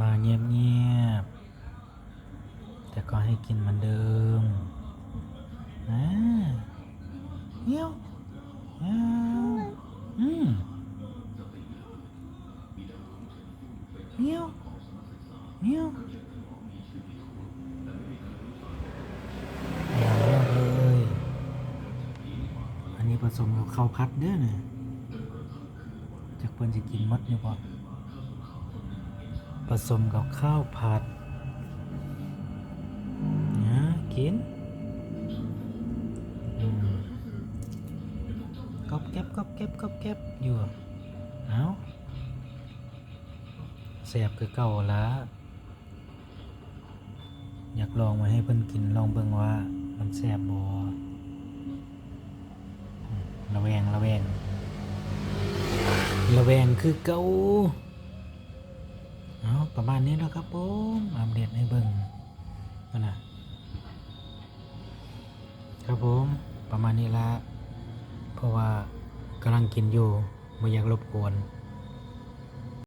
มาเงียบๆแต่ก็ให้กินเหมือนเดิมนะเงี้ยวเงี้ยวเงี้ยวเงี้ยวอร่อยมากเลยอันนี้ผสมกับข้าวผัดเด้อเนี่ยจากเพิ่นจะกินหมดอยู่บ่ผสมกับข้าวผัดนะกินก๊อบแก๊บก๊อบแก๊บก๊อบแก๊บอยู่เอาแซ่บคือเก่าละอยากลองมาให้เพิ่นกินลองเบิ่งว่ามันแซ่บบ่ระแวงคือเก่าเอาประมาณนี้แล้วครับผมอัปเดตให้เบิ่งนะครับผมประมาณนี้ละเพราะว่ากำลังกินอยู่ไม่อยากรบกวน